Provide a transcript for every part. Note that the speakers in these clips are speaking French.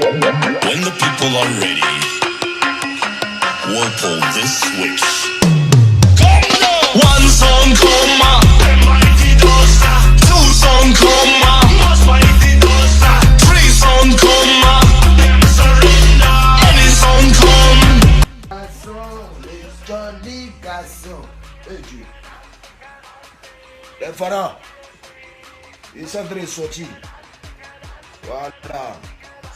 When the people are ready, we'll pull this switch. Come now! One song come, two song come, three song come, any song come. Garçon, les jolis garçons. Eh Dieu. Les pharaons, ils sont en train de sortir. Voilà.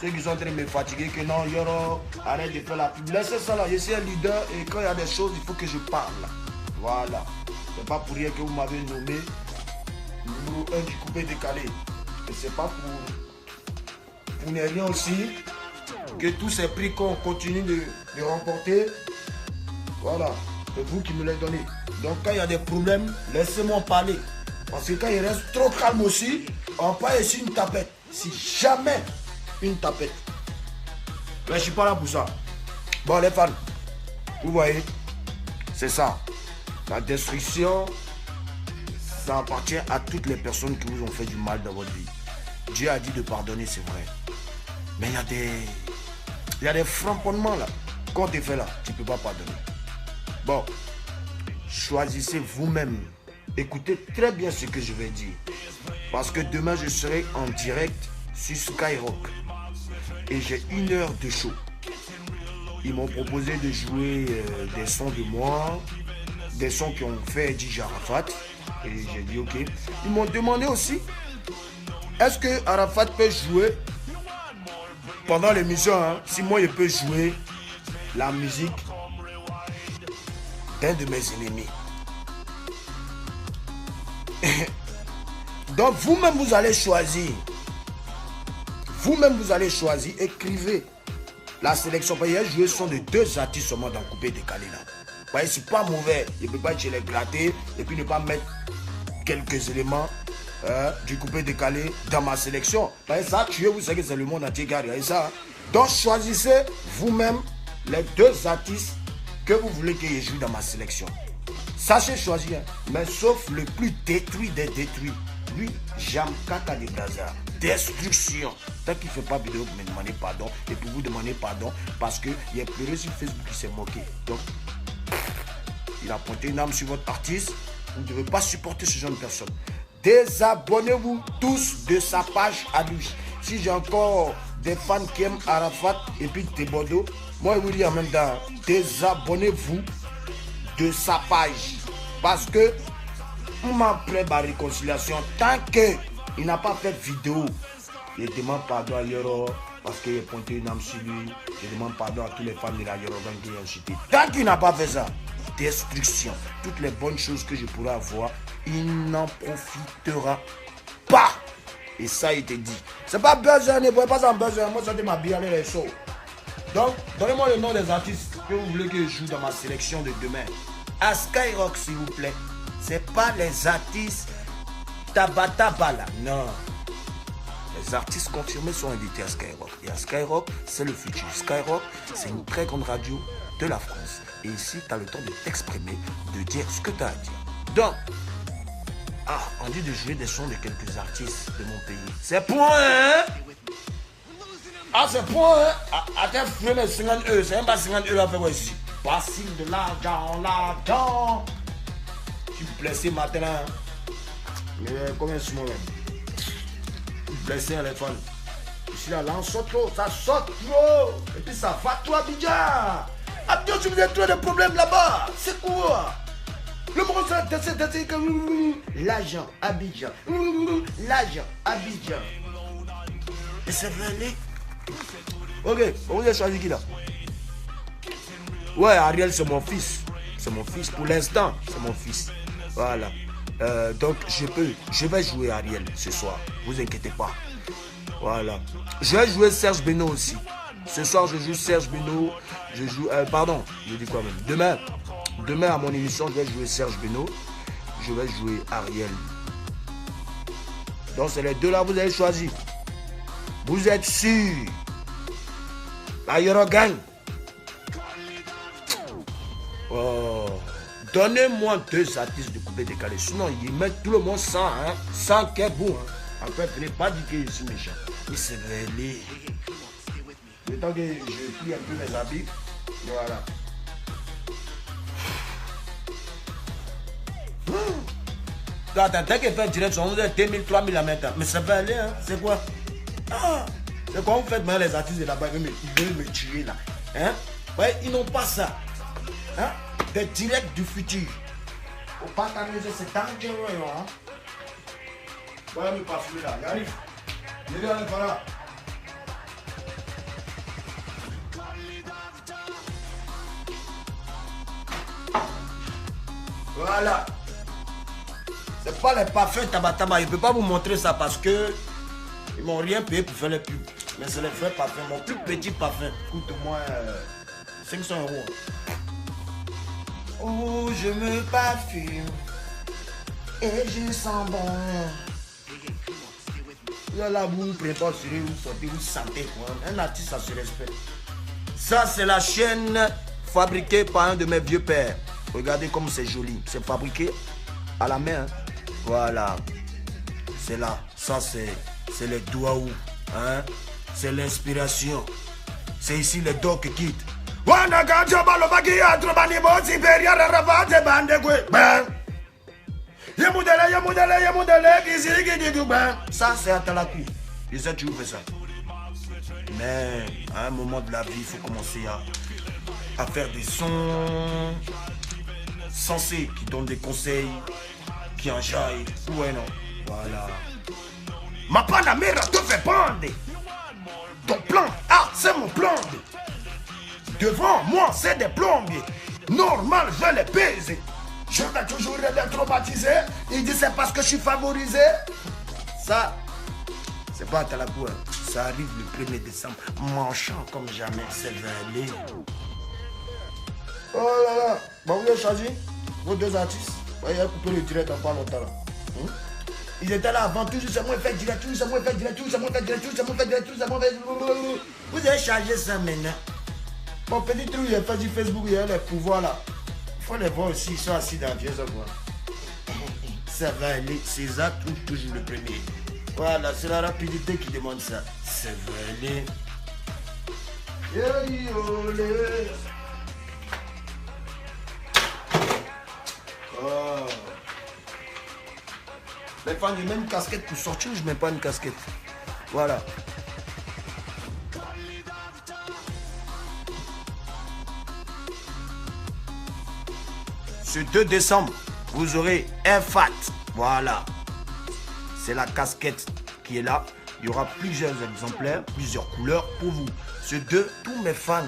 Ceux qui sont en train de me fatiguer, que non, Yoro, arrête de faire la pub. Laissez ça là, je suis un leader et quand il y a des choses, il faut que je parle. Voilà. C'est pas pour rien que vous m'avez nommé numéro 1 du coupé décalé. Et c'est pas pour ne rien aussi que tous ces prix qu'on continue de remporter. Voilà. C'est vous qui me les donnez. Donc quand il y a des problèmes, laissez-moi parler. Parce que quand il reste trop calme aussi, on part ici une tapette. Si jamais une tapette. Mais je suis pas là pour ça. Bon les fans, vous voyez, c'est ça. La destruction, ça appartient à toutes les personnes qui vous ont fait du mal dans votre vie. Dieu a dit de pardonner, c'est vrai. Mais il y a des framponnements là. Quand tu fais là, tu ne peux pas pardonner. Bon, choisissez vous-même. Écoutez très bien ce que je vais dire. Parce que demain, je serai en direct sur Skyrock. Et j'ai 1 heure de show. Ils m'ont proposé de jouer des sons de moi. Des sons qui ont fait Eddie Arafat. Et j'ai dit ok. Ils m'ont demandé aussi, est-ce que Arafat peut jouer pendant l'émission, hein, si moi je peux jouer la musique d'un de mes ennemis. Donc vous-même vous allez choisir. Vous-même vous allez choisir. Écrivez la sélection. Parce qu'il y a joué sont de 2 artistes seulement dans le coupé décalé là. Vous voyez, c'est pas mauvais. Je ne peux pas les gratter et puis ne pas mettre quelques éléments du coupé décalé dans ma sélection. Parce que ça, vous savez que c'est le monde entier qui a regardé ça. Donc choisissez vous-même les 2 artistes que vous voulez qu'ils jouent dans ma sélection. Sachez choisir, mais sauf le plus détruit des détruits. Lui, j'aime Kaka de Gaza. Destruction. Tant qu'il ne fait pas vidéo, vous me demandez pardon. Et puis vous demandez pardon parce qu'il y a pleuré sur Facebook qui s'est moqué. Donc, il a pointé une arme sur votre artiste. Vous ne devez pas supporter ce genre de personne. Désabonnez-vous tous de sa page à lui. Si j'ai encore des fans qui aiment Arafat et puis Tebodo, moi je vous dis en même temps, désabonnez-vous de sa page. Parce que après ma réconciliation, tant qu'il n'a pas fait vidéo, je demande pardon à Yoro parce qu'il a pointé une arme sur lui. Je demande pardon à tous les fans de la Yorogan qui ont incité. Tant qu'il n'a pas fait ça, destruction. Toutes les bonnes choses que je pourrais avoir, il n'en profitera pas. Et ça, il te dit. C'est pas besoin, ne voyez pas en besoin. Moi, ça te m'a bien les shows. Donc, donnez-moi le nom des artistes que vous voulez que je joue dans ma sélection de demain. À Skyrock, s'il vous plaît. C'est pas les artistes Tabata Bala. Non. Les artistes confirmés sont invités à Skyrock. Et à Skyrock, c'est le futur. Skyrock, c'est une très grande radio de la France. Et ici, tu as le temps de t'exprimer, de dire ce que tu as à dire. Donc, on dit de jouer des sons de quelques artistes de mon pays. C'est point, hein? C'est point, hein? Attends, fais les 50 euros. C'est même pas 50 euros à faire ici. Facile de l'argent. Je suis blessé maintenant. Mais combien de mois? Blessé, les fans. Ici, là, on sort trop. Ça sort trop. Et puis ça va trop, Abidjan. Abidjan, tu vous avez trop de problèmes là-bas. C'est quoi? Le monde, c'est que l'agent Abidjan. L'agent Abidjan. Et c'est vrai. Ok, vous avez choisi qui là? Ouais, Ariel, c'est mon fils. C'est mon fils pour l'instant. C'est mon fils. Voilà. Donc, je vais jouer Ariel ce soir. Vous inquiétez pas. Voilà. Je vais jouer Serge Beno aussi. Ce soir, je joue Serge Beno. Je joue. Pardon, je dis quoi même? Demain, à mon émission, je vais jouer Serge Beno. Je vais jouer Ariel. Donc, c'est les 2 là, vous avez choisi. Vous êtes sûr? La Yoro Gang. Oh. Donnez-moi 2 artistes de coupé décalé. Sinon, ils mettent tout le monde sans, hein. Sans qu'est bon. Hein. Après, venez pas dire que je suis méchant. Mais c'est vrai. Le temps que je plie un peu mes habits. Voilà. Attends, dès qu'elle fait direct, on vous a 2000, 3000 à mettre. Mais ça va aller, hein. C'est quoi? Ah, c'est quoi vous faites maintenant les artistes de là-bas? Ils veulent me tuer là. Hein? Ouais, ils n'ont pas ça. Hein? Des directs du futur. Faut pas t'amuser, c'est dangereux, hein? Voilà me parfumer là, il arrive. Il est par là. Voilà. C'est pas les parfums Tabataba. Je ne peux pas vous montrer ça parce que ils m'ont rien payé pour faire les pubs. Mais c'est les vrais parfums. Mon plus petit parfum coûte au moins 500 €. Oh, je me parfume et je sens bon. Là, vous ne prenez pas au sérieux, vous sortez, vous sentez quoi. Un artiste, ça se respecte. Ça, c'est la chaîne fabriquée par un de mes vieux pères. Regardez comme c'est joli. C'est fabriqué à la main. Hein. Voilà. C'est là. Ça, c'est les douaou. Hein? C'est l'inspiration. C'est ici les dogs qui quittent. Ça, c'est à Talakou. Je sais, tu fais ça. Mais à un moment de la vie, il faut commencer à faire des sons sensés qui donnent des conseils, qui enjaillent. Ouais, non. Voilà. Ma panamera te fait prendre. Ton plan, ah, c'est mon plan. Devant moi, c'est des plombiers. Normal, je les pèse. Je vais toujours les traumatiser. Il dit c'est parce que je suis favorisé. Ça, c'est pas à Talakou. Hein. Ça arrive le 1er décembre. Manchant comme jamais, c'est verlé. Oh là là. Bon, vous avez choisi vos deux artistes. Vous avez coupé le direct en pas longtemps là. Ils étaient là avant, toujours c'est moi fait direct, toujours c'est moi fait direct, toujours c'est moi fait direct, toujours c'est moi fait direct, toujours c'est moi fait. Vous avez chargé ça maintenant. Mon petit truc, il a fait du Facebook, il y a les pouvoirs là. Il faut les voir aussi, ils sont assis dans Dieu, ça voit. Ça va aller, César trouve toujours le premier. Voilà, c'est la rapidité qui demande ça. Ça va aller. Oh. Les fans, je mets une casquette pour sortir ou je mets pas une casquette? Voilà. Ce 2 décembre, vous aurez un FAT. Voilà. C'est la casquette qui est là. Il y aura plusieurs exemplaires, plusieurs couleurs pour vous. Ce 2, tous mes fans,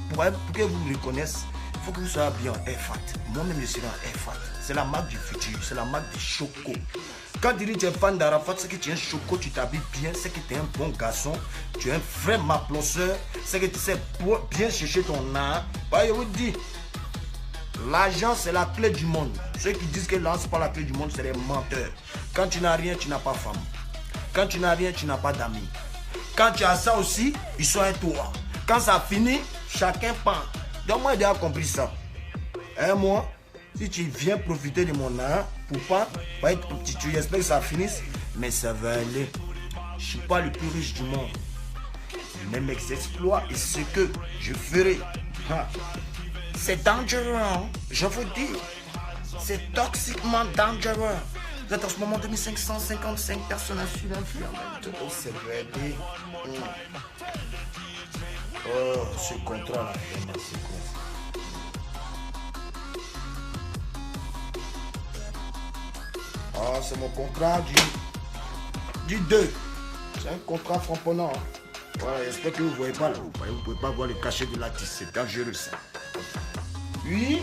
pour que vous le connaissent, il faut que vous soyez bien en FAT. Moi-même, je suis en FAT. C'est la marque du futur, c'est la marque du Choco. Quand tu dis que tu es fan d'Arafat, c'est que tu es un Choco, tu t'habilles bien, c'est que tu es un bon garçon, tu es un vrai maplosseur, c'est que tu sais bien chercher ton art. Bah, je vous dis, l'argent, c'est la clé du monde. Ceux qui disent que l'argent, c'est pas la clé du monde, c'est des menteurs. Quand tu n'as rien, tu n'as pas femme. Quand tu n'as rien, tu n'as pas d'amis. Quand tu as ça aussi, ils sont un toit. Quand ça finit, chacun pend. Donc moi, j'ai déjà compris ça. Et moi, si tu viens profiter de mon art, pour pas être petit, tu espères que ça finisse, mais ça va aller. Je ne suis pas le plus riche du monde. Mais mes exploits et ce que je ferai, c'est dangereux, hein? Je vous dis. C'est toxiquement dangereux. Vous êtes en ce moment 2555 personnes à suivre un film. Oh, c'est vrai. Oh, ce contrat-là, vraiment, c'est quoi? Ah, c'est mon contrat du 2. C'est un contrat frapponnant. Hein. Voilà, j'espère que vous ne voyez pas là. Vous ne pouvez pas voir le cachet de l'artiste. C'est dangereux ça. Oui.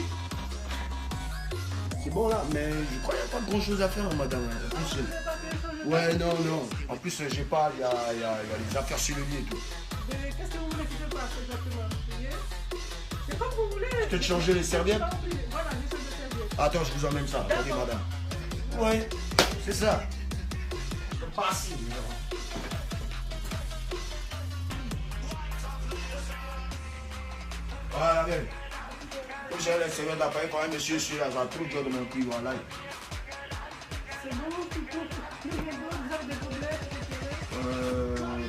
C'est bon là, mais je crois qu'il n'y a pas grand chose à faire, madame. En plus, ouais, non. En plus, j'ai pas, il y a les affaires sur le lit et tout. Qu'est-ce que vous voulez que je fasse exactement? C'est comme vous voulez. Je peux te changer les serviettes? Voilà, je change les serviettes. Attends, je vous emmène ça. Attendez, madame. Ouais, c'est ça. C'est pas si. Voilà, bien. Comme j'ai les serviettes d'appareil, quand un monsieur suis là, j'ai un trou de mon cul, voilà. C'est bon, tout. Vous avez des problèmes?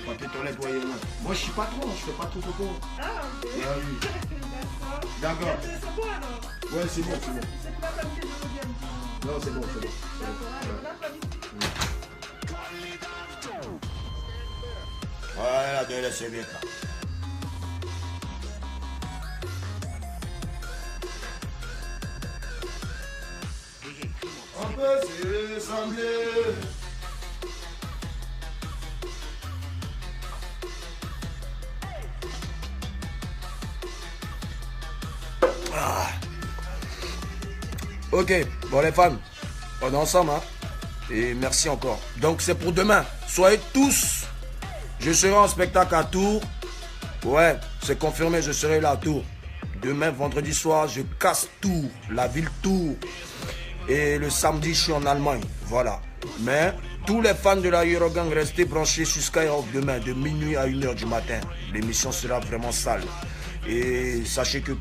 Papier toilette, ouais, moi je suis patron, je fais pas trop coco. Ah, ok. Ah oui. D'accord. D'accord. C'est bon alors. Ouais, c'est bon, c'est bon. C'est pour la planifier de revienne. Non, c'est bon, c'est bon. D'accord, alors la planifier. Voilà, de la serviette là. On peut se ressembler. Ah. Ok, bon les femmes, on est ensemble, hein. Et merci encore. Donc c'est pour demain. Soyez tous. Je serai en spectacle à Tours. Ouais, c'est confirmé, je serai là à Tours. Demain, vendredi soir, je casse Tours, la ville Tours. Et le samedi, je suis en Allemagne. Voilà. Mais tous les fans de la Eurogang, restez branchés sur Skyrock demain, de minuit à 1h du matin. L'émission sera vraiment sale. Et sachez que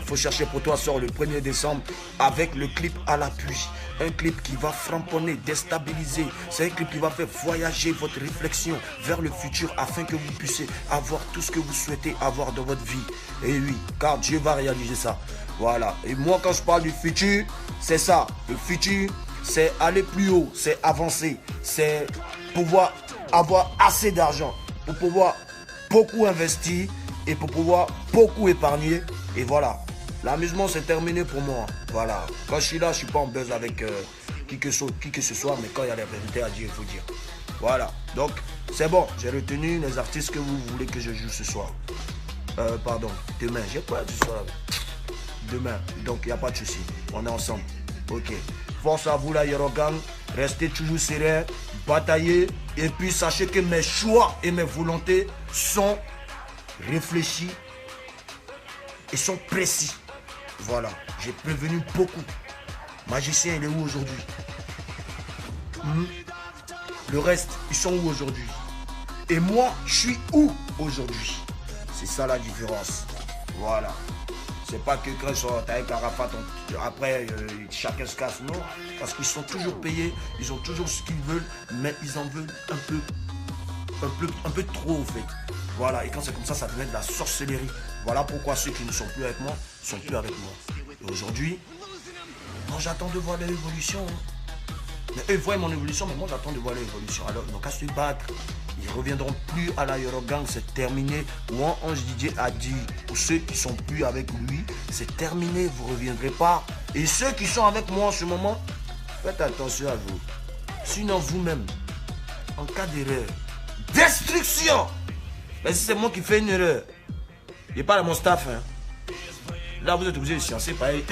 Faut chercher pour toi sort le 1er décembre avec le clip à l'appui. Un clip qui va framponner, déstabiliser. C'est un clip qui va faire voyager votre réflexion vers le futur afin que vous puissiez avoir tout ce que vous souhaitez avoir dans votre vie. Et oui, car Dieu va réaliser ça. Voilà. Et moi, quand je parle du futur, c'est ça. Le futur, c'est aller plus haut, c'est avancer, c'est pouvoir avoir assez d'argent pour pouvoir beaucoup investir et pour pouvoir beaucoup épargner. Et voilà, l'amusement c'est terminé pour moi. Voilà, quand je suis là, je suis pas en buzz avec qui que ce soit, mais quand il y a la vérité à dire, il faut dire. Voilà, donc c'est bon, j'ai retenu les artistes que vous voulez que je joue ce soir. Pardon, demain, j'ai quoi ce soir? Demain, donc il n'y a pas de souci, on est ensemble. Ok, force à vous la Eurogang, restez toujours serein, bataillez, et puis sachez que mes choix et mes volontés sont réfléchis et sont précis. Voilà, j'ai prévenu beaucoup. Magicien, il est où aujourd'hui? Le reste, ils sont où aujourd'hui? Et moi, je suis où aujourd'hui? C'est ça la différence. Voilà. C'est pas que quand ils sont avec Arafat, après chacun se casse, non. Parce qu'ils sont toujours payés, ils ont toujours ce qu'ils veulent, mais ils en veulent un peu trop au fait. Voilà, et quand c'est comme ça, ça devient de la sorcellerie. Voilà pourquoi ceux qui ne sont plus avec moi, sont plus avec moi. Et aujourd'hui, moi j'attends de voir l'évolution. Mais eux voient mon évolution, mais moi j'attends de voir l'évolution. Alors, ils n'ont qu'à se battre. Ils ne reviendront plus à la Eurogang, c'est terminé. Ou Ange Didier a dit, pour ceux qui ne sont plus avec lui, c'est terminé, vous ne reviendrez pas. Et ceux qui sont avec moi en ce moment, faites attention à vous. Sinon vous-même, en cas d'erreur, destruction. Mais si c'est moi qui fais une erreur, il n'est pas à mon staff. Hein. Là, vous êtes obligé de sciencer, pareil.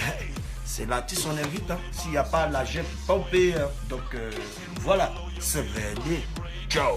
C'est l'artiste, on invite. Hein. S'il n'y a pas la GEP, pas au pays. Hein. Donc, voilà. C'est vrai. Ciao.